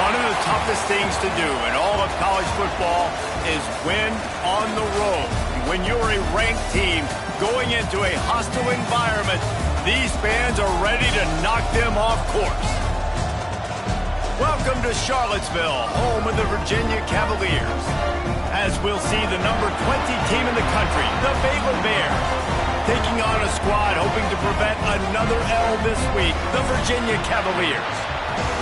One of the toughest things to do in all of college football is win on the road. When you're a ranked team going into a hostile environment, these fans are ready to knock them off course. Welcome to Charlottesville, home of the Virginia Cavaliers. As we'll see the number 20 team in the country, the Baylor Bears, taking on a squad hoping to prevent another L this week, the Virginia Cavaliers.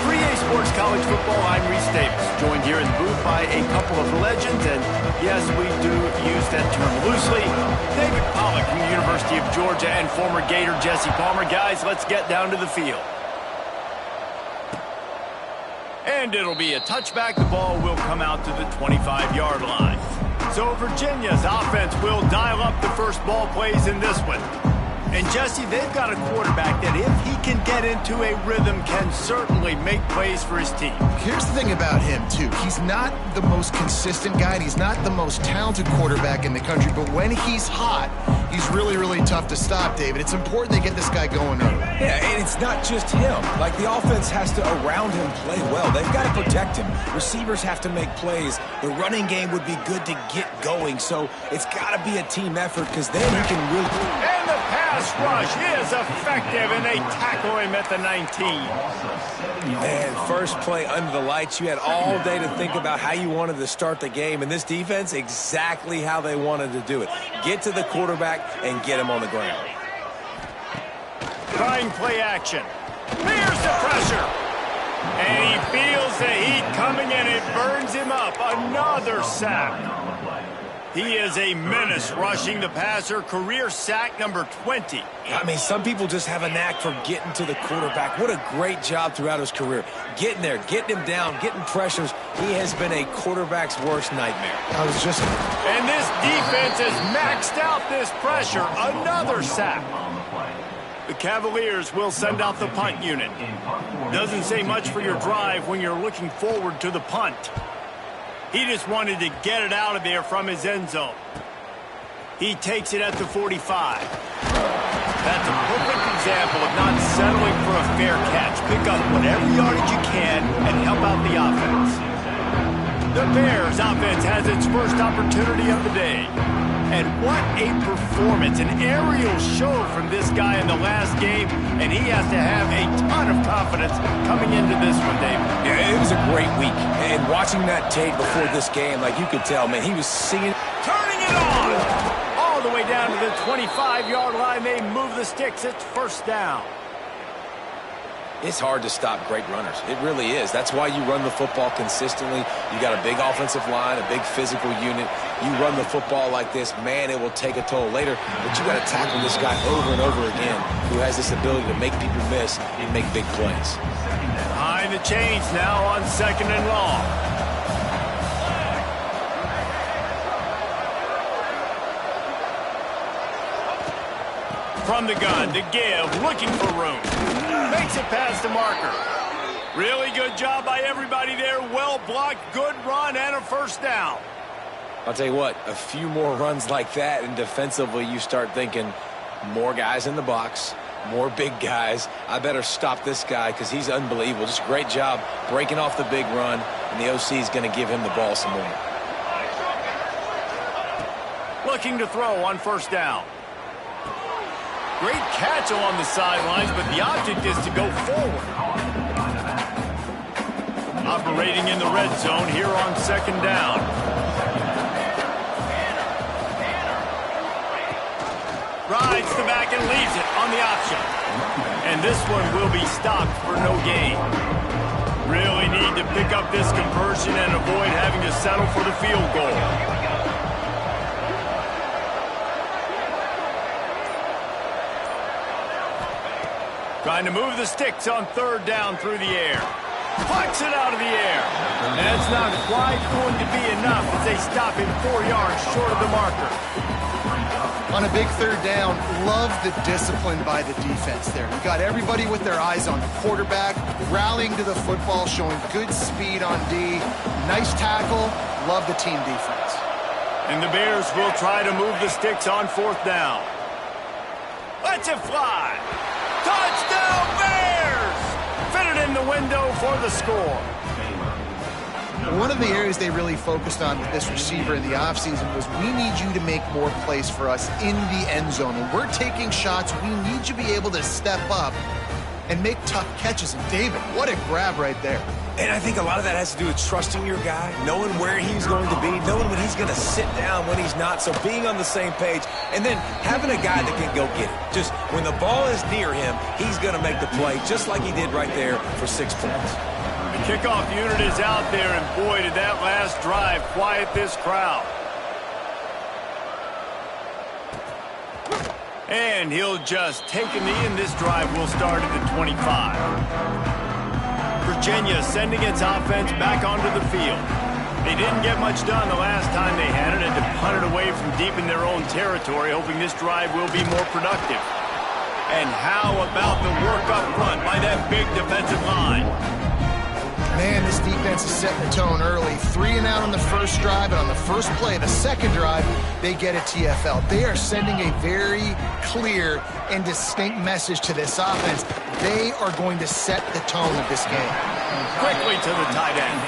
3A Sports College Football, I'm Reese Davis, joined here in the booth by a couple of legends, and yes, we do use that term loosely. David Pollack from the University of Georgia and former Gator Jesse Palmer. Guys, let's get down to the field. And it'll be a touchback. The ball will come out to the 25-yard line. So Virginia's offense will dial up the first ball plays in this one. And Jesse, they've got a quarterback that if he can get into a rhythm can certainly make plays for his team. Here's the thing about him, too. He's not the most consistent guy, and he's not the most talented quarterback in the country, but when he's hot, he's really, really tough to stop, David. It's important they get this guy going early. Yeah, and it's not just him. Like, the offense has to, around him, play well. They've got to protect him. Receivers have to make plays. The running game would be good to get going, so it's got to be a team effort because then he can really... And the pass rush is effective, and they tackle him at the 19. Man, first play under the lights. You had all day to think about how you wanted to start the game, and this defense, exactly how they wanted to do it. Get to the quarterback and get him on the ground. Trying play action. There's the pressure. And he feels the heat coming, and it burns him up. Another sack. He is a menace rushing the passer. Career sack number 20. I mean, some people just have a knack for getting to the quarterback. What a great job throughout his career. Getting there, getting him down, getting pressures. He has been a quarterback's worst nightmare. And this defense has maxed out this pressure. Another sack. The Cavaliers will send out the punt unit. Doesn't say much for your drive when you're looking forward to the punt. He just wanted to get it out of there from his end zone. He takes it at the 45. That's a perfect example of not settling for a fair catch. Pick up whatever yardage you can and help out the offense. The Bears offense has its first opportunity of the day. And what a performance, an aerial show from this guy in the last game, and he has to have a ton of confidence coming into this one, David. Yeah, it was a great week, and watching that tape before this game, like you could tell, man, he was singing. Turning it on! All the way down to the 25-yard line, they move the sticks, it's first down. It's hard to stop great runners. It really is. That's why you run the football consistently. You got a big offensive line, a big physical unit. You run the football like this, man, it will take a toll later. But you got to tackle this guy over and over again who has this ability to make people miss and make big plays. Behind the chains now on 2nd and long. From the gun to give, looking for room. Makes it past the marker. Really good job by everybody there. Well blocked, good run, and a first down. I'll tell you what, a few more runs like that, and defensively you start thinking more guys in the box, more big guys. I better stop this guy because he's unbelievable. Just a great job breaking off the big run, and the OC is going to give him the ball some more. Looking to throw on first down. Great catch along the sidelines, but the object is to go forward. Operating in the red zone here on 2nd down. Rides the back and leaves it on the option. And this one will be stopped for no gain. Really need to pick up this conversion and avoid having to settle for the field goal. Trying to move the sticks on 3rd down through the air. Plucks it out of the air. That's not quite going to be enough as they stop him 4 yards short of the marker. On a big 3rd down, love the discipline by the defense there. You got everybody with their eyes on the quarterback, rallying to the football, showing good speed on D. Nice tackle. Love the team defense. And the Bears will try to move the sticks on 4th down. Lets it fly. Touchdown Bears! Fitted in the window for the score. One of the areas they really focused on with this receiver in the offseason was we need you to make more plays for us in the end zone. When we're taking shots, we need you to be able to step up and make tough catches. And David, what a grab right there. And I think a lot of that has to do with trusting your guy, knowing where he's going to be, knowing when he's going to sit down, when he's not, so being on the same page, and then having a guy that can go get it. Just when the ball is near him, he's going to make the play, just like he did right there for 6 points. The kickoff unit is out there, and boy, did that last drive quiet this crowd. And he'll just take a knee, and this drive will start at the 25. Virginia sending its offense back onto the field. They didn't get much done the last time they had it, and to punt it away from deep in their own territory, hoping this drive will be more productive. And how about the work up front by that big defensive line? Man, this defense is setting the tone early. 3 and out on the first drive, and on the first play of the second drive, they get a TFL. They are sending a very clear and distinct message to this offense. They are going to set the tone of this game. Quickly to the tight end.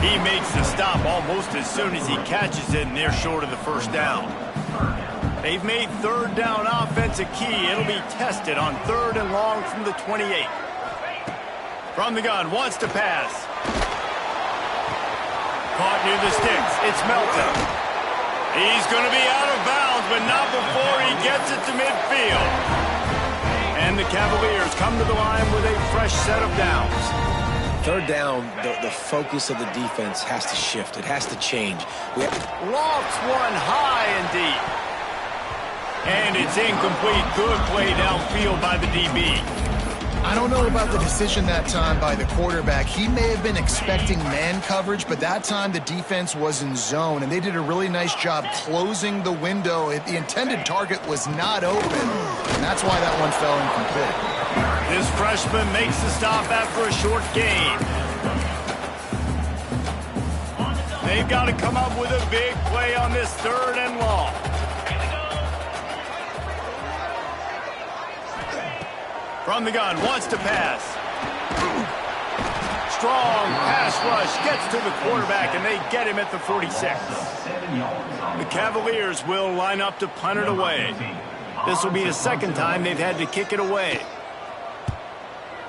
He makes the stop almost as soon as he catches it, and they're short of the first down. They've made third down offense a key. It'll be tested on 3rd and long from the 28. From the gun, wants to pass. Caught near the sticks. It's Melton. He's going to be out of bounds, but not before he gets it to midfield. And the Cavaliers come to the line with a fresh set of downs. 3rd down, the focus of the defense has to shift. It has to change. Lofts one high and deep. And it's incomplete. Good play downfield by the DB. I don't know about the decision that time by the quarterback. He may have been expecting man coverage, but that time the defense was in zone, and they did a really nice job closing the window. The intended target was not open, and that's why that one fell incomplete. This freshman makes the stop after a short gain. They've got to come up with a big play on this 3rd and long. From the gun, wants to pass. Strong pass rush, gets to the quarterback, and they get him at the 46. The Cavaliers will line up to punt it away. This will be the 2nd time they've had to kick it away.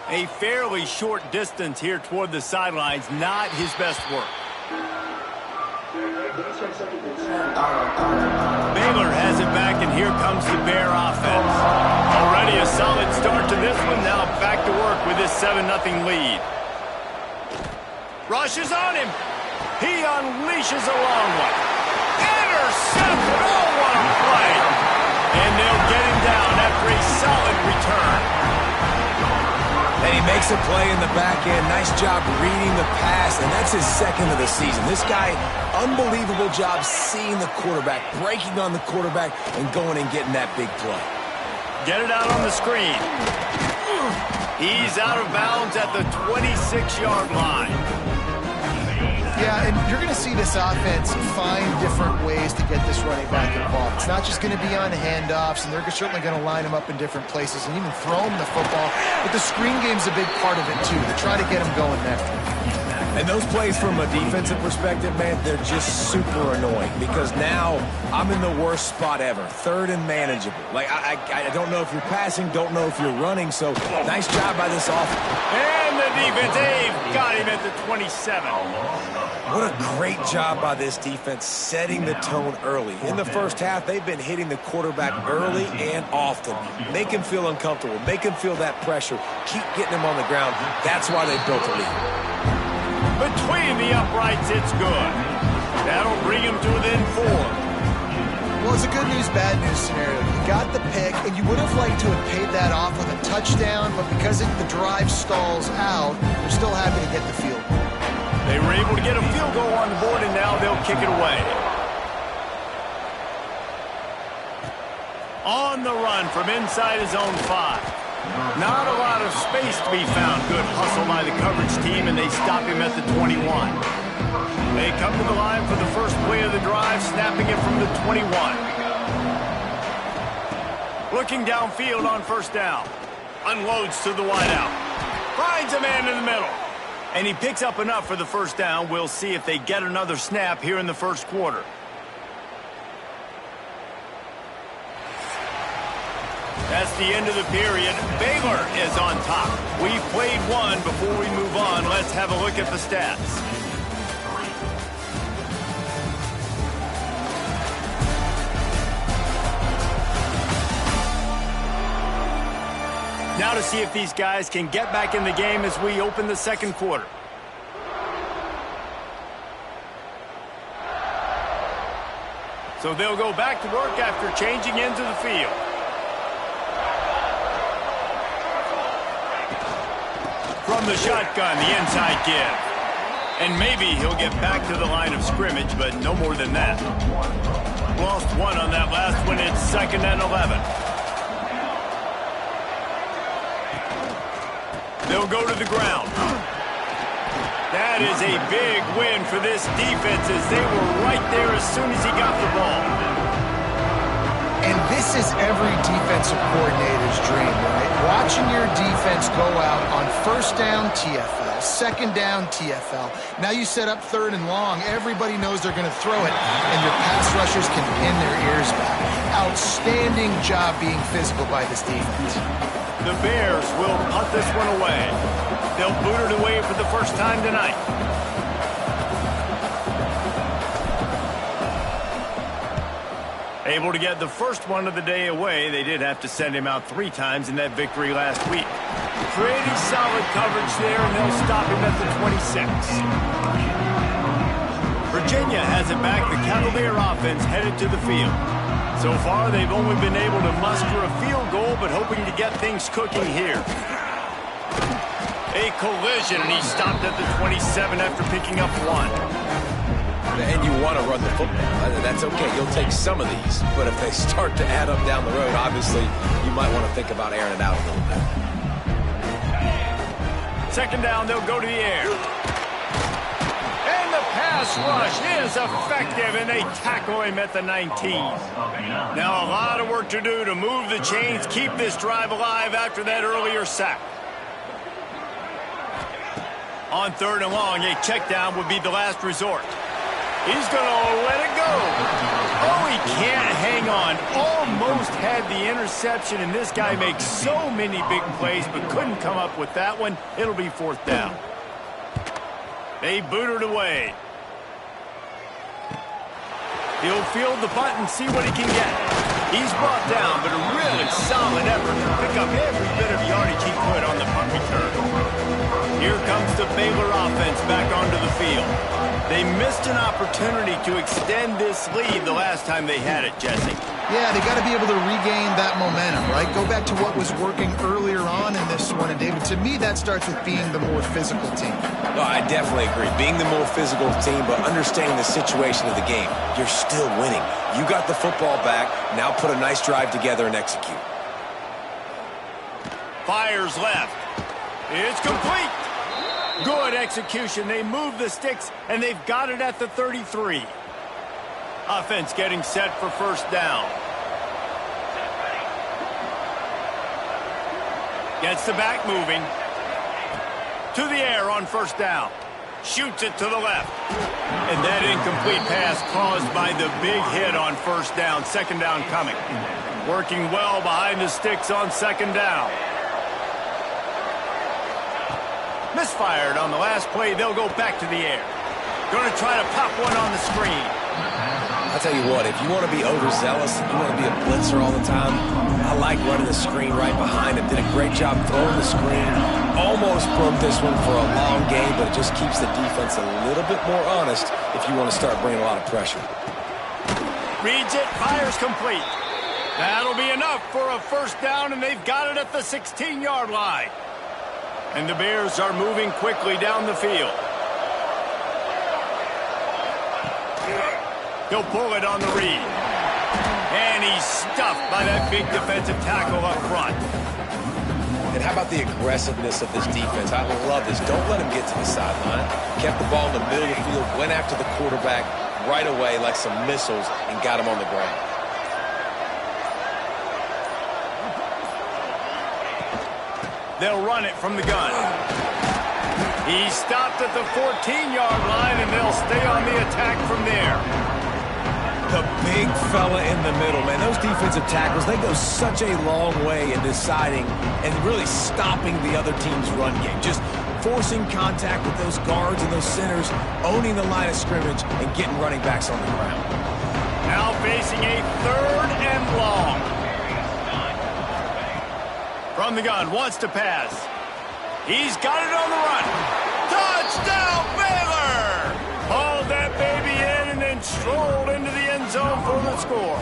A fairly short distance here toward the sidelines, not his best work. Baylor has it back, and here comes the Bear offense. Already a solid start to this one. Now back to work with this 7-0 lead. Rushes on him. He unleashes a long one. Intercepted. Oh, what a play. And they'll get him down after a solid return. And he makes a play in the back end. Nice job reading the pass, and that's his 2nd of the season. This guy, unbelievable job seeing the quarterback, breaking on the quarterback, and going and getting that big play. Get it out on the screen. He's out of bounds at the 26-yard line. Yeah, and you're going to see this offense find different ways to get this running back involved. It's not just going to be on handoffs, and they're certainly going to line him up in different places and even throw him the football. But the screen game's a big part of it, too, to try to get him going there. And those plays from a defensive perspective, man, they're just super annoying because now I'm in the worst spot ever, 3rd and manageable. Like, I don't know if you're passing, don't know if you're running, so nice job by this offense. And the defense, they've got him at the 27. What a great job by this defense setting the tone early. In the first half, they've been hitting the quarterback early and often. Make him feel uncomfortable. Make him feel that pressure. Keep getting him on the ground. That's why they built a lead. Between the uprights, it's good. That'll bring him to within 4. Well, it's a good news, bad news scenario. You got the pick, and you would have liked to have paid that off with a touchdown, but because the drive stalls out, they're still happy to get the field goal. They were able to get a field goal on the board, and now they'll kick it away. On the run from inside his own 5. Not a lot of space to be found. Good hustle by the coverage team, and they stop him at the 21. They come to the line for the first play of the drive, snapping it from the 21. Looking downfield on 1st down. Unloads to the wideout. Finds a man in the middle. And he picks up enough for the first down. We'll see if they get another snap here in the first quarter. That's the end of the period. Baylor is on top. We've played one. Before we move on, let's have a look at the stats. Now to see if these guys can get back in the game as we open the second quarter. So they'll go back to work after changing into the field. From the shotgun, the inside give. And maybe he'll get back to the line of scrimmage, but no more than that. Lost one on that last one. It's 2nd and 11. They'll go to the ground. That is a big win for this defense as they were right there as soon as he got the ball. And this is every defensive coordinator's dream, right? Watching your defense go out on first down, TFL, second down, TFL. Now you set up 3rd and long. Everybody knows they're going to throw it, and your pass rushers can pin their ears back. Outstanding job being physical by this defense. The Bears will punt this one away. They'll boot it away for the first time tonight. Able to get the first one of the day away. They did have to send him out 3 times in that victory last week. Pretty solid coverage there, and they'll stop him at the 26. Virginia has it back. The Cavalier offense headed to the field. So far, they've only been able to muster a field goal, but hoping to get things cooking here. A collision, and he stopped at the 27 after picking up 1. And you want to run the football. That's okay. You'll take some of these. But if they start to add up down the road, obviously, you might want to think about airing it out a little bit. 2nd down, they'll go to the air. And the pass rush is effective, and they tackle him at the 19. Now a lot of work to do to move the chains, keep this drive alive after that earlier sack. On 3rd and long, a check down would be the last resort. He's going to let it go. Oh, he can't hang on. Almost had the interception, and this guy makes so many big plays, but couldn't come up with that one. It'll be 4th down. They boot it away. He'll field the punt and see what he can get. He's brought down, but a really solid effort to pick up every bit of yardage he could on the punt return. Here comes the Baylor offense back onto the field. They missed an opportunity to extend this lead the last time they had it, Jesse. Yeah, they got to be able to regain that momentum, right? Go back to what was working earlier on in this one. And, David, to me, that starts with being the more physical team. No, I definitely agree. Being the more physical team, but understanding the situation of the game. You're still winning. You got the football back. Now put a nice drive together and execute. Fires left. It's complete. Good execution. They move the sticks, and they've got it at the 33. Offense getting set for first down. Gets the back moving. To the air on first down. Shoots it to the left. And that incomplete pass caused by the big hit on first down. 2nd down coming. Working well behind the sticks on 2nd down. Misfired on the last play. They'll go back to the air. Going to try to pop one on the screen. I'll tell you what, if you want to be overzealous, you want to be a blitzer all the time, I like running the screen right behind him. Did a great job throwing the screen. Almost broke this one for a long game, but it just keeps the defense a little bit more honest if you want to start bringing a lot of pressure. Reads it, fires complete. That'll be enough for a first down, and they've got it at the 16-yard line. And the Bears are moving quickly down the field. He'll pull it on the read. And he's stuffed by that big defensive tackle up front. And how about the aggressiveness of this defense? I love this. Don't let him get to the sideline. Kept the ball in the middle of the field, went after the quarterback right away like some missiles and got him on the ground. They'll run it from the gun. He's stopped at the 14-yard line, and they'll stay on the attack from there. The big fella in the middle, man. Those defensive tackles, they go such a long way in deciding and really stopping the other team's run game. Just forcing contact with those guards and those centers, owning the line of scrimmage, and getting running backs on the ground. Now facing a 3rd and long. From the gun, wants to pass. He's got it on the run. Touchdown, Baylor! Hauled that baby in and then strolled into the end zone for the score.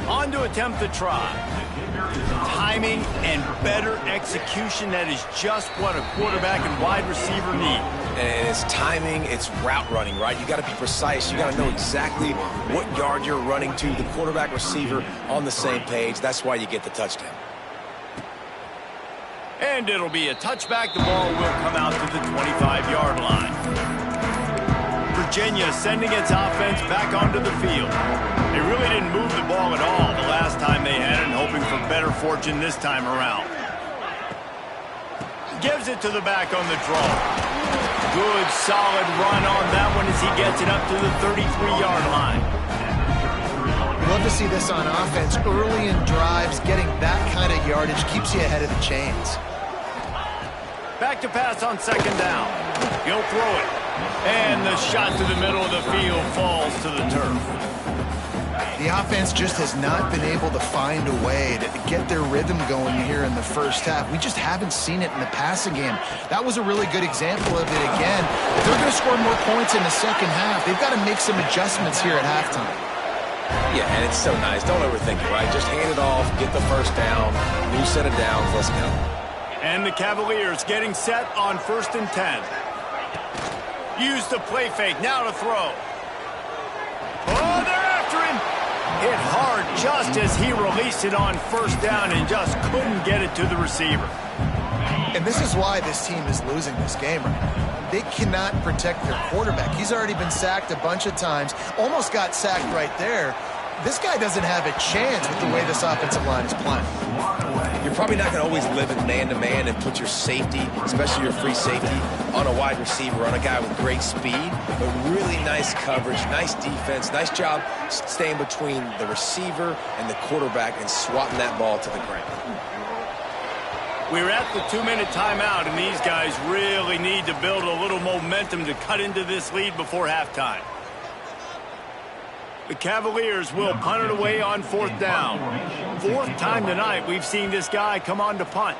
On to attempt the try. Timing and better execution, that is just what a quarterback and wide receiver need. And it's timing, it's route running, right? You got to be precise. You got to know exactly what yard you're running to. The quarterback receiver on the same page. That's why you get the touchdown. And it'll be a touchback. The ball will come out to the 25-yard line. Virginia sending its offense back onto the field. They really didn't move the ball at all the last time they had it, and hoping for better fortune this time around. Gives it to the back on the draw. Good, solid run on that one as he gets it up to the 33-yard line. Love to see this on offense. Early in drives, getting that kind of yardage keeps you ahead of the chains. Back to pass on 2nd down. He'll throw it. And the shot to the middle of the field falls to the turf. The offense just has not been able to find a way to get their rhythm going here in the first half. We just haven't seen it in the passing game. That was a really good example of it again. If they're going to score more points in the second half, they've got to make some adjustments here at halftime. Yeah, and it's so nice. Don't overthink it, right? Just hand it off, get the first down, new set of downs, let's go. And the Cavaliers getting set on 1st and 10. Use the play fake, now to throw. Oh, they're after him. Hit hard just as he released it on 1st down and just couldn't get it to the receiver. And this is why this team is losing this game right now. They cannot protect their quarterback. He's already been sacked a bunch of times, almost got sacked right there. This guy doesn't have a chance with the way this offensive line is playing. You're probably not going to always live in man-to-man and put your safety, especially your free safety, on a wide receiver, on a guy with great speed, but really nice coverage, nice defense, nice job staying between the receiver and the quarterback and swatting that ball to the ground. We're at the 2-minute timeout, and these guys really need to build a little momentum to cut into this lead before halftime. The Cavaliers will punt it away on 4th down. 4th time tonight we've seen this guy come on to punt.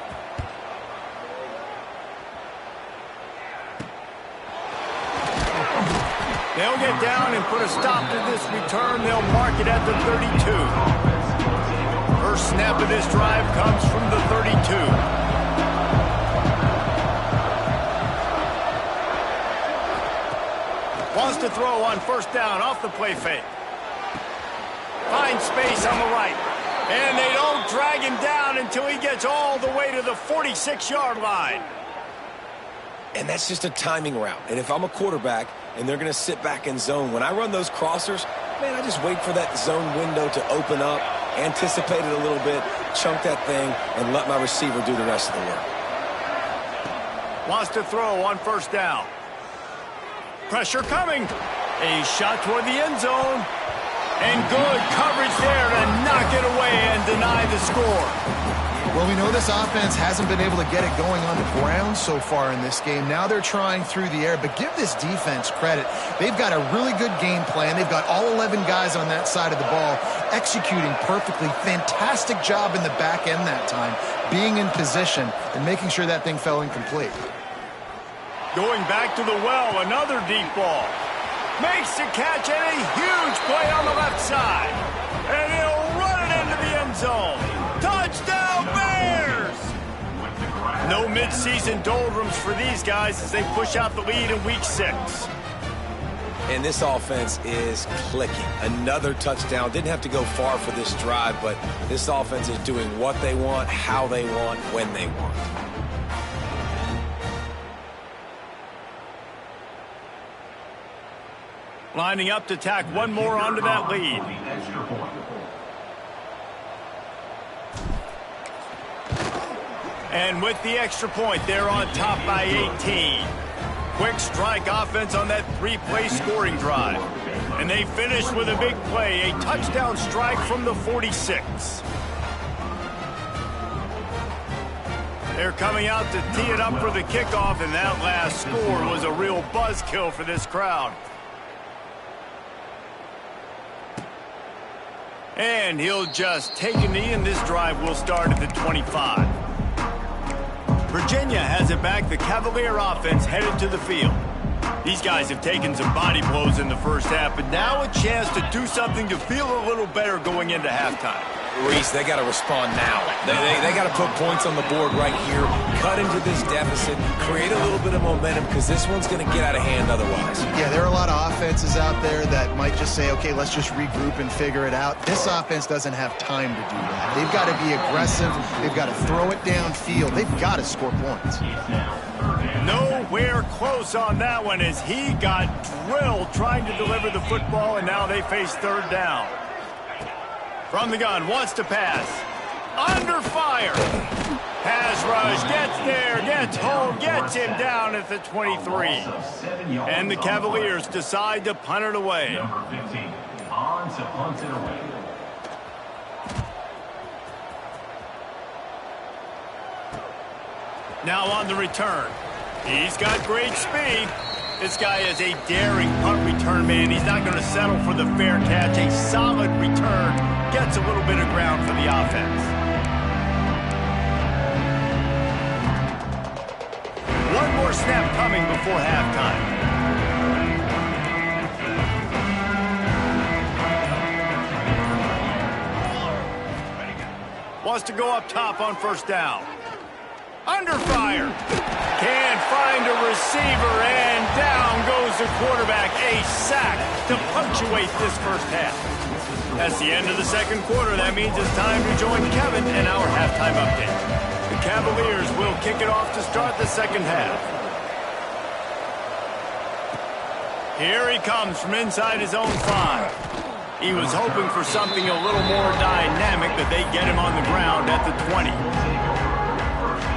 They'll get down and put a stop to this return. They'll mark it at the 32. First snap of this drive comes from the 32. Wants to throw on 1st down off the play fake. Finds space on the right. And they don't drag him down until he gets all the way to the 46-yard line. And that's just a timing route. And if I'm a quarterback and they're going to sit back in zone, when I run those crossers, man, I just wait for that zone window to open up, anticipate it a little bit, chunk that thing, and let my receiver do the rest of the work. Wants to throw on 1st down. Pressure coming. A shot toward the end zone. And good coverage there to knock it away and deny the score. Well, we know this offense hasn't been able to get it going on the ground so far in this game. Now they're trying through the air, but give this defense credit. They've got a really good game plan. They've got all 11 guys on that side of the ball executing perfectly. Fantastic job in the back end that time, being in position and making sure that thing fell incomplete. Going back to the well, another deep ball. Makes the catch and a huge play on the left side. And he'll run it into the end zone. Touchdown, Bears! No midseason doldrums for these guys as they push out the lead in Week 6. And this offense is clicking. Another touchdown. Didn't have to go far for this drive, but this offense is doing what they want, how they want, when they want. Lining up to tack one more onto that lead. And with the extra point, they're on top by 18. Quick strike offense on that three-play scoring drive. And they finish with a big play, a touchdown strike from the 46. They're coming out to tee it up for the kickoff, and that last score was a real buzzkill for this crowd. And he'll just take a knee, and this drive will start at the 25. Virginia has it back. The Cavalier offense headed to the field. These guys have taken some body blows in the first half, but now a chance to do something to feel a little better going into halftime. Reese, they got to respond now. They got to put points on the board right here, cut into this deficit, create a little bit of momentum, because this one's going to get out of hand otherwise. Yeah, there are a lot of offenses out there that might just say, okay, let's just regroup and figure it out. This offense doesn't have time to do that. They've got to be aggressive. They've got to throw it downfield. They've got to score points. Nowhere close on that one as he got drilled trying to deliver the football, and now they face third down. From the gun, wants to pass. Under fire. Pass rush, gets there, gets home, gets him down at the 23. And the Cavaliers decide to punt it away. Now on the return. He's got great speed. This guy is a daring punt return man. He's not going to settle for the fair catch. A solid return gets a little bit of ground for the offense. One more snap coming before halftime. Wants to go up top on first down. Under fire. Can't find a receiver, and down goes the quarterback. A sack to punctuate this first half. That's the end of the second quarter. That means it's time to join Kevin and our halftime update. The Cavaliers will kick it off to start the second half. Here he comes from inside his own 5. He was hoping for something a little more dynamic, but they get him on the ground at the 20.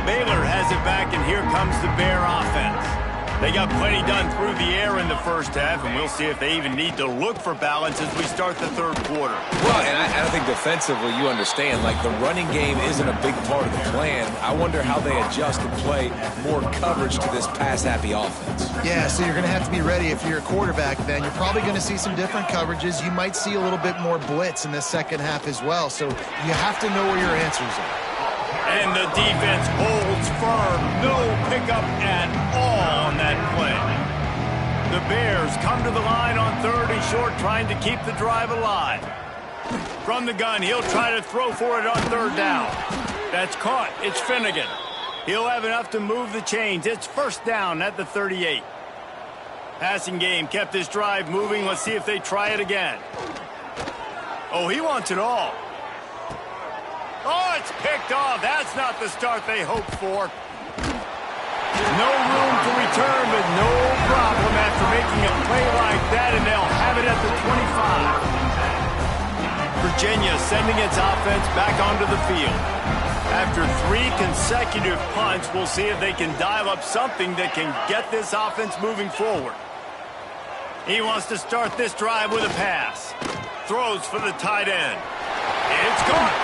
Baylor has it back, and here comes the Bear offense. They got plenty done through the air in the first half, and we'll see if they even need to look for balance as we start the third quarter. Well, and I think defensively you understand, like, the running game isn't a big part of the plan. I wonder how they adjust and play more coverage to this pass-happy offense. Yeah, so you're going to have to be ready if you're a quarterback then. You're probably going to see some different coverages. You might see a little bit more blitz in the second half as well, so you have to know where your answers are. And the defense holds firm. No pickup at all on that play. The Bears come to the line on 3rd and short, trying to keep the drive alive. From the gun, he'll try to throw for it on 3rd down. That's caught. It's Finnegan. He'll have enough to move the chains. It's first down at the 38. Passing game kept this drive moving. Let's see if they try it again. Oh, he wants it all. Oh, it's picked off. That's not the start they hoped for. No room to return, but no problem after making a play like that, and they'll have it at the 25. Virginia sending its offense back onto the field. After 3 consecutive punts, we'll see if they can dial up something that can get this offense moving forward. He wants to start this drive with a pass. Throws for the tight end. It's caught.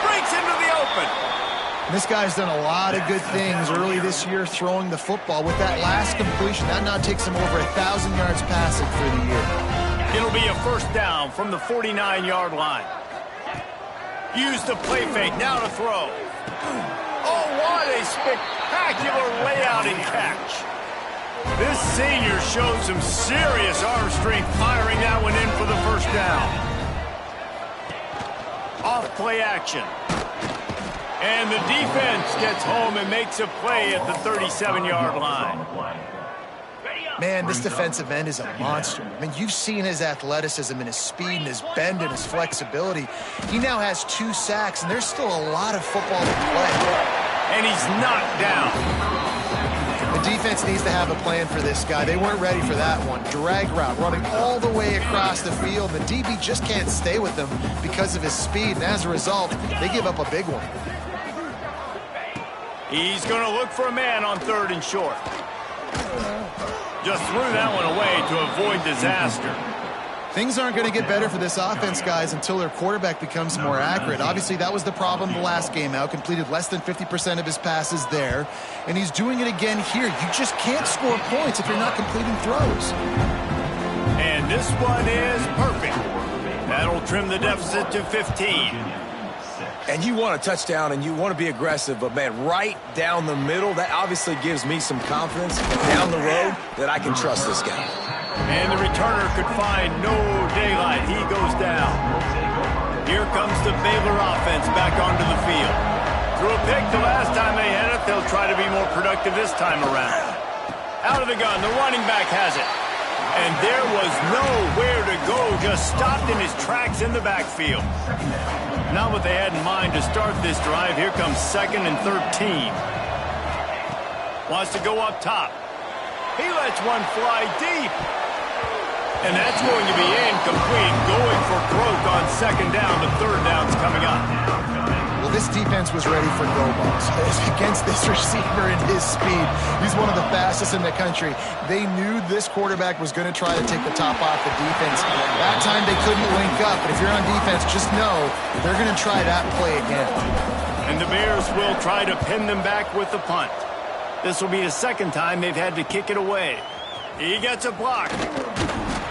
Breaks into the open. This guy's done a lot of good things early this year throwing the football. With that last completion, that now takes him over 1,000 yards passing for the year. It'll be a first down from the 49-yard line. Use the play fake now to throw. Oh, what a spectacular layout and catch. This senior showed some serious arm strength firing that one in for the first down. Off play action. And the defense gets home and makes a play at the 37-yard line. Man, this defensive end is a monster. I mean, you've seen his athleticism and his speed and his bend and his flexibility. He now has 2 sacks, and there's still a lot of football to play. And he's knocked down. The defense needs to have a plan for this guy. They weren't ready for that one. Drag route, running all the way across the field. The DB just can't stay with him because of his speed, and as a result, they give up a big one. He's going to look for a man on 3rd and short. Just threw that one away to avoid disaster. Things aren't going to get better for this offense, guys, until their quarterback becomes more accurate. Obviously, that was the problem the last game out. Completed less than 50% of his passes there. And he's doing it again here. You just can't score points if you're not completing throws. And this one is perfect. That'll trim the deficit to 15. And you want a touchdown and you want to be aggressive, but, man, right down the middle, that obviously gives me some confidence down the road that I can trust this guy. And the returner could find no daylight. He goes down. Here comes the Baylor offense back onto the field. Threw a pick the last time they had it. They'll try to be more productive this time around. Out of the gun, the running back has it. And there was nowhere to go, just stopped in his tracks in the backfield. Not what they had in mind to start this drive. Here comes 2nd and 13. Wants to go up top. He lets one fly deep. And that's going to be incomplete. Going for broke on 2nd down. The 3rd down's coming up. Well, this defense was ready for go balls. Against this receiver and his speed, he's one of the fastest in the country. They knew this quarterback was going to try to take the top off the defense. That time they couldn't link up, but if you're on defense, just know they're going to try that play again. And the Bears will try to pin them back with the punt. This will be the 2nd time they've had to kick it away. He gets a block.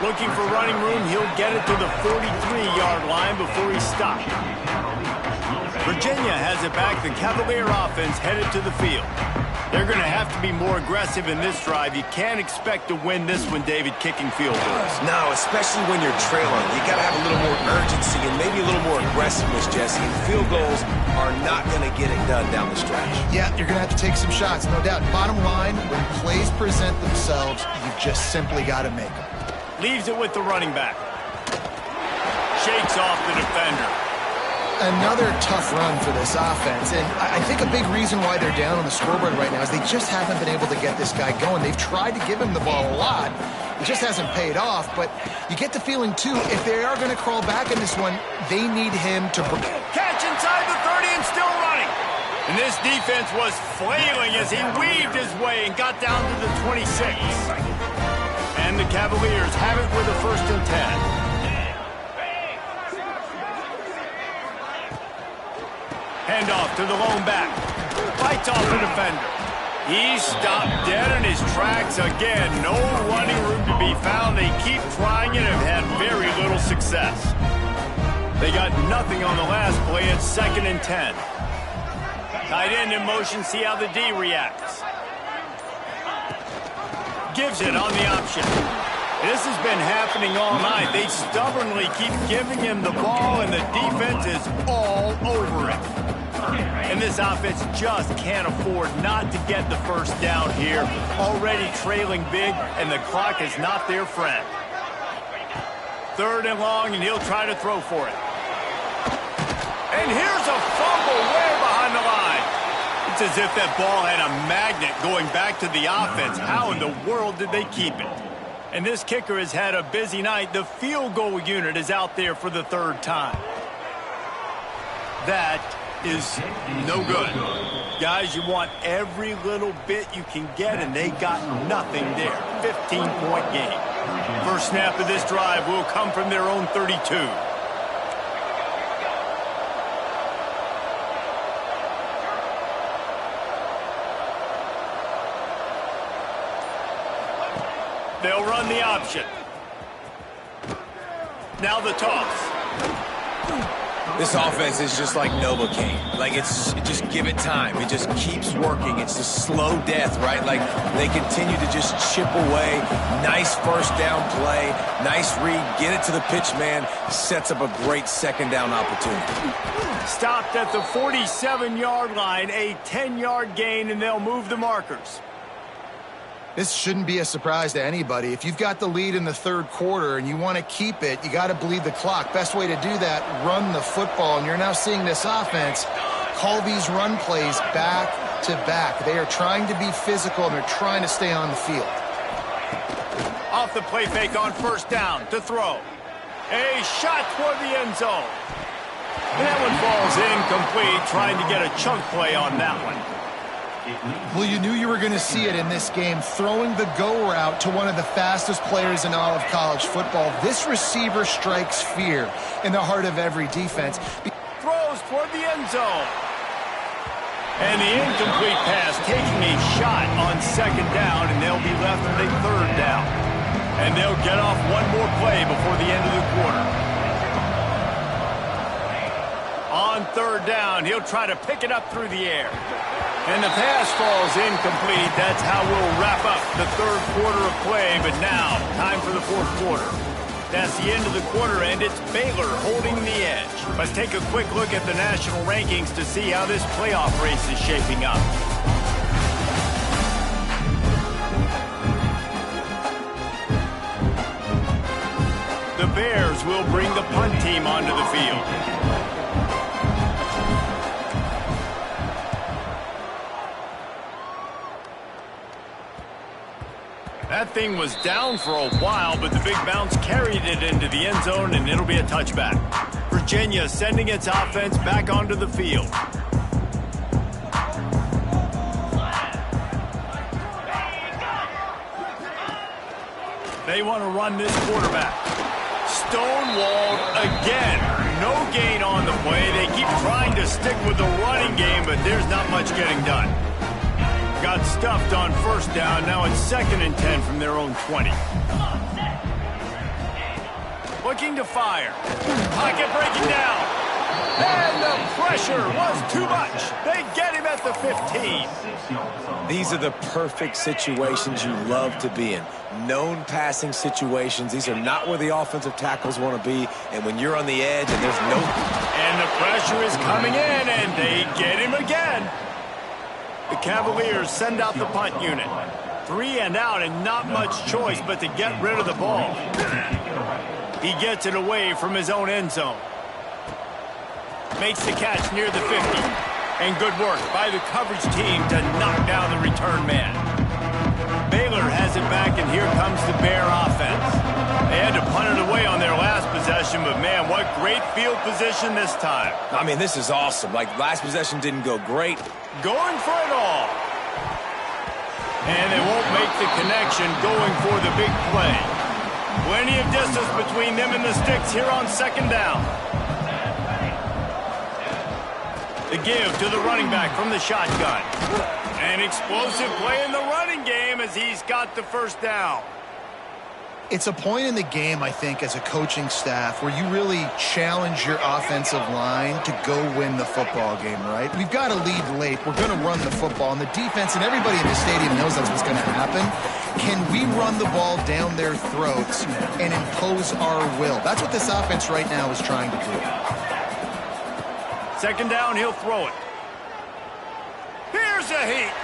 Looking for running room, he'll get it to the 43-yard line before he stopped. Virginia has it back. The Cavalier offense headed to the field. They're going to have to be more aggressive in this drive. You can't expect to win this one, David, kicking field goals. No, especially when you're trailing. You got to have a little more urgency and maybe a little more aggressiveness, Jesse. And field goals are not going to get it done down the stretch. Yeah, you're going to have to take some shots, no doubt. Bottom line, when plays present themselves, you've just simply got to make them. Leaves it with the running back. Shakes off the defender. Another tough run for this offense, and I think a big reason why they're down on the scoreboard right now is they just haven't been able to get this guy going. They've tried to give him the ball a lot. It just hasn't paid off, but you get the feeling, too, if they are going to crawl back in this one, they need him to... Catch inside the 30 and still running. And this defense was flailing as he weaved his way and got down to the 26. And the Cavaliers have it with a 1st and 10. Handoff to the lone back. Fights off the defender. He's stopped dead in his tracks again. No running room to be found. They keep trying it and have had very little success. They got nothing on the last play. It's 2nd and 10. Tight end in motion. See how the D reacts. Gives it on the option. This has been happening all night. They stubbornly keep giving him the ball, and the defense is all over it. And this offense just can't afford not to get the 1st down here. Already trailing big, and the clock is not their friend. 3rd and long, and he'll try to throw for it. And here's a fumble way behind the line. It's as if that ball had a magnet going back to the offense. How in the world did they keep it? And this kicker has had a busy night. The field goal unit is out there for the 3rd time. That is no good. Guys, you want every little bit you can get, and they got nothing there. 15-point game. First snap of this drive will come from their own 32. They'll run the option. Now the toss. This offense is just like Novocaine. Like, just give it time. It just keeps working. It's a slow death, right? Like, they continue to just chip away. Nice 1st down play. Nice read. Get it to the pitch man. Sets up a great 2nd down opportunity. Stopped at the 47-yard line. A 10-yard gain, and they'll move the markers. This shouldn't be a surprise to anybody. If you've got the lead in the 3rd quarter and you want to keep it, you got to bleed the clock. Best way to do that, run the football. And you're now seeing this offense call these run plays back to back. They are trying to be physical, and they're trying to stay on the field. Off the play fake on 1st down to throw. A shot toward the end zone. And that one falls incomplete, trying to get a chunk play on that one. Well, you knew you were going to see it in this game, throwing the go route to one of the fastest players in all of college football. This receiver strikes fear in the heart of every defense. Throws toward the end zone. And the incomplete pass taking a shot on second down, and they'll be left with a third down. And they'll get off one more play before the end of the quarter. On third down, he'll try to pick it up through the air. And the pass falls incomplete. That's how we'll wrap up the third quarter of play. But now, time for the fourth quarter. That's the end of the quarter, and it's Baylor holding the edge. Let's take a quick look at the national rankings to see how this playoff race is shaping up. The Bears will bring the punt team onto the field. That thing was down for a while, but the big bounce carried it into the end zone, and it'll be a touchback. Virginia sending its offense back onto the field. They want to run this quarterback. Stonewalled again. No gain on the play. They keep trying to stick with the running game, but there's not much getting done. Got stuffed on first down. Now it's 2nd and 10 from their own 20. Looking to fire. Pocket breaking down. And the pressure was too much. They get him at the 15. These are the perfect situations you love to be in. Known passing situations. These are not where the offensive tackles want to be. And when you're on the edge and there's no... And the pressure is coming in, and they get him again. The Cavaliers send out the punt unit. 3 and out, and not much choice but to get rid of the ball. He gets it away from his own end zone. Makes the catch near the 50. And good work by the coverage team to knock down the return man. Baylor has it back, and here comes the Bear offense. They had to punt it away on their last possession, but man, what great field position this time. I mean, this is awesome. Like, last possession didn't go great. Going for it all. And they won't make the connection going for the big play. Plenty of distance between them and the sticks here on second down. The give to the running back from the shotgun. An explosive play in the running game as he's got the first down. It's a point in the game, I think, as a coaching staff where you really challenge your offensive line to go win the football game, right? We've got to lead late. We're going to run the football, and the defense and everybody in the stadium knows that's what's going to happen. Can we run the ball down their throats and impose our will? That's what this offense right now is trying to do. Second down, he'll throw it. Here's a heat.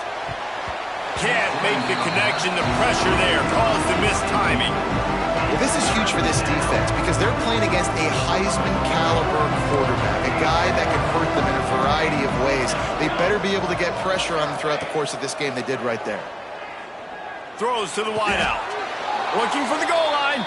Can't make the connection. The pressure there caused the missed timing. Well, this is huge for this defense because they're playing against a Heisman caliber quarterback, a guy that can hurt them in a variety of ways. They better be able to get pressure on them throughout the course of this game. They did right there. Throws to the wideout. Looking for the goal line.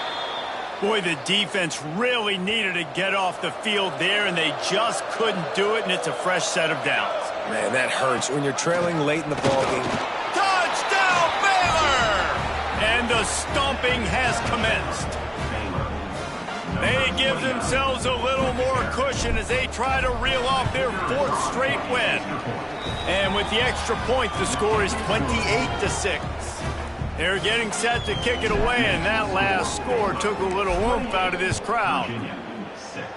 Boy, the defense really needed to get off the field there, and they just couldn't do it, and it's a fresh set of downs. Man, that hurts when you're trailing late in the ballgame. Touchdown, Baylor! And the stomping has commenced. They give themselves a little more cushion as they try to reel off their 4th straight win. And with the extra point, the score is 28-6. They're getting set to kick it away, and that last score took a little oomph out of this crowd.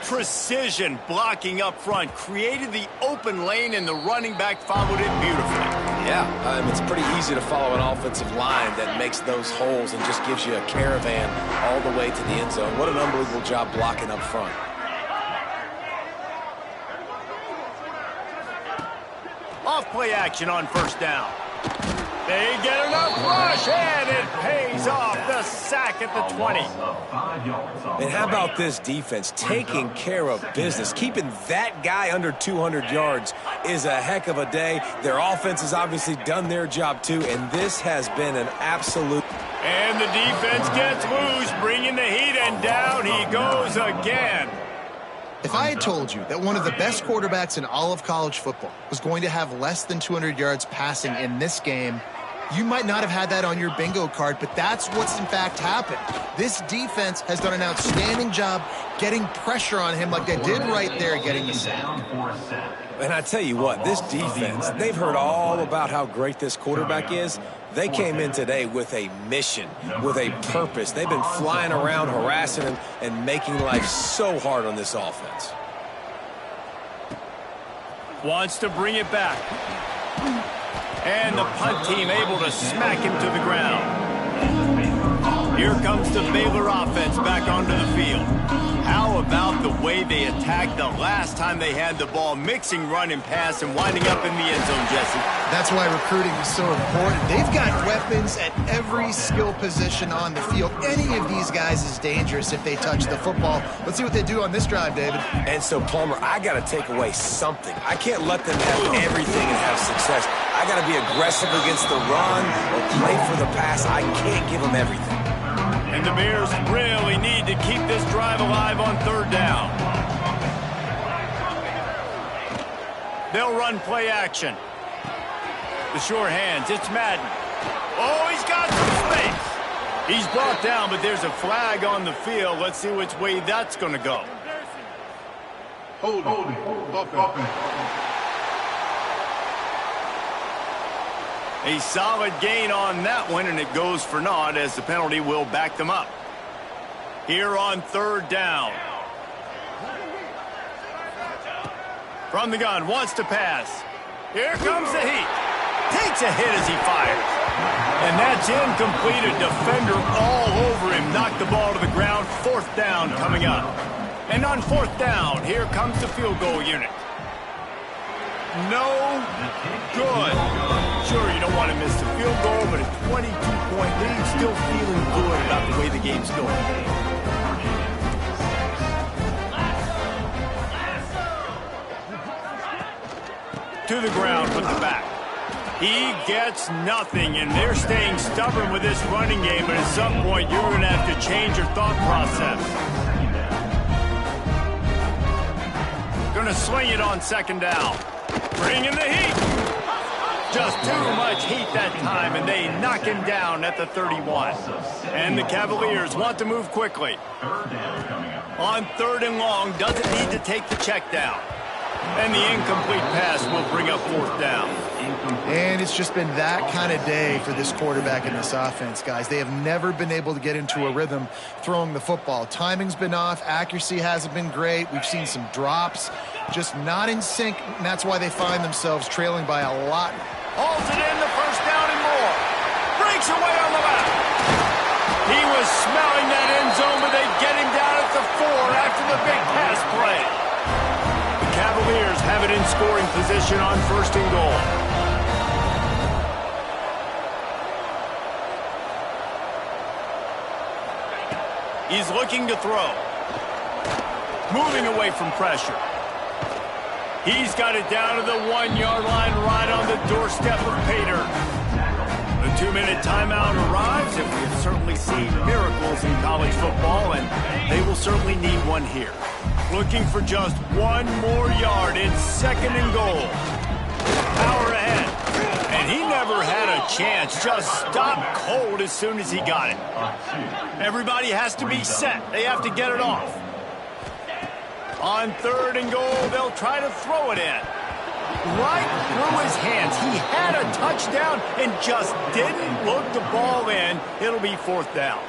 Precision blocking up front created the open lane, and the running back followed it beautifully. Yeah, it's pretty easy to follow an offensive line that makes those holes and just gives you a caravan all the way to the end zone. What an unbelievable job blocking up front. Off play action on first down. They get enough rush, and it pays off. The sack at the 20. And how about this defense taking care of business? Keeping that guy under 200 yards is a heck of a day. Their offense has obviously done their job too, and this has been an absolute... And the defense gets loose, bringing the heat, and down he goes again. If I had told you that one of the best quarterbacks in all of college football was going to have less than 200 yards passing in this game, you might not have had that on your bingo card, but that's what's in fact happened. This defense has done an outstanding job getting pressure on him like they did right there, getting the sack. And I tell you what, this defense, they've heard all about how great this quarterback is. They came in today with a mission, with a purpose. They've been flying around, harassing him, and making life so hard on this offense. Wants to bring it back. And the punt team able to smack him to the ground. Here comes the Baylor offense back onto the field. How about the way they attacked the last time they had the ball, mixing run and pass and winding up in the end zone, Jesse? That's why recruiting is so important. They've got weapons at every skill position on the field. Any of these guys is dangerous if they touch the football. Let's see what they do on this drive, David. And so, Palmer, I got to take away something. I can't let them have everything and have success. I got to be aggressive against the run or play for the pass. I can't give them everything. And the Bears really need to keep this drive alive on third down. They'll run play action. The sure hands, it's Madden. Oh, he's got some space. He's brought down, but there's a flag on the field. Let's see which way that's going to go. Hold it. A solid gain on that one, and it goes for naught as the penalty will back them up. Here on third down. From the gun, wants to pass. Here comes the heat. Takes a hit as he fires. And that's incomplete. A defender all over him. Knocked the ball to the ground. Fourth down coming up. And on fourth down, here comes the field goal unit. No good. Sure, you don't want to miss the field goal, but a 22-point lead, still feeling good about the way the game's going. To the ground with the back. He gets nothing, and they're staying stubborn with this running game, but at some point you're going to have to change your thought process. Going to sling it on second down. Bringing the heat. Just too much heat that time, and they knock him down at the 31. And the Cavaliers want to move quickly. On third and long, doesn't need to take the check down. And the incomplete pass will bring up fourth down. And it's just been that kind of day for this quarterback in this offense, guys. They have never been able to get into a rhythm throwing the football. Timing's been off. Accuracy hasn't been great. We've seen some drops. Just not in sync, and that's why they find themselves trailing by a lot. Hauls it in, the first down and more. Breaks away on the left. He was smelling that end zone, but they get him down at the 4 after the big pass play. The Cavaliers have it in scoring position on first and goal. He's looking to throw. Moving away from pressure. He's got it down to the 1-yard line right on the doorstep of Pater. The 2-minute timeout arrives, and we have certainly seen miracles in college football, and they will certainly need one here. Looking for just one more yard. It's second and goal. Power ahead. And he never had a chance. Just stopped cold as soon as he got it. Everybody has to be set. They have to get it off. On third and goal, they'll try to throw it in. Right through his hands. He had a touchdown and just didn't look the ball in. It'll be fourth down.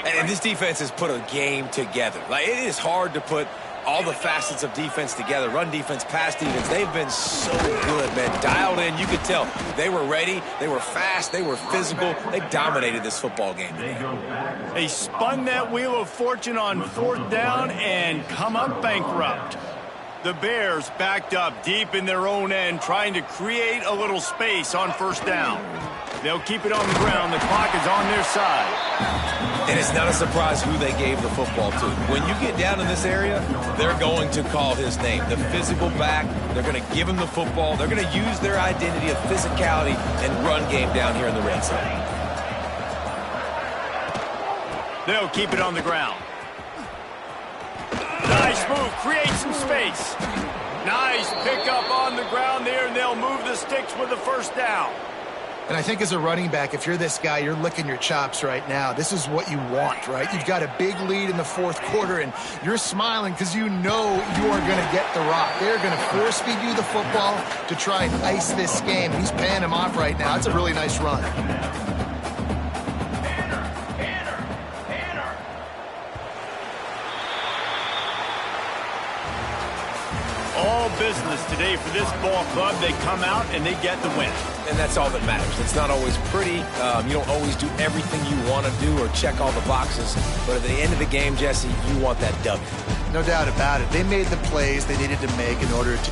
And this defense has put a game together. Like, it is hard to put all the facets of defense together. Run defense, pass defense. They've been so good, man. Dialed in. You could tell they were ready. They were fast. They were physical. They dominated this football game today. They spun that wheel of fortune on fourth down and come up bankrupt. The Bears backed up deep in their own end, trying to create a little space on first down. They'll keep it on the ground. The clock is on their side. And it's not a surprise who they gave the football to. When you get down in this area, they're going to call his name. The physical back, they're going to give him the football. They're going to use their identity of physicality and run game down here in the red zone. They'll keep it on the ground. Nice Nice move. Create some space. Nice pickup on the ground there, and they'll move the sticks with the first down. And I think as a running back, if you're this guy, you're licking your chops right now. This is what you want, right? You've got a big lead in the fourth quarter, and you're smiling because you know you are going to get the rock. They're going to force-feed you the football to try and ice this game. He's paying him off right now. It's a really nice run. All business today for this ball club. They come out and they get the win. And that's all that matters. It's not always pretty. You don't always do everything you want to do or check all the boxes. But at the end of the game, Jesse, you want that W. No doubt about it. They made the plays they needed to make in order to...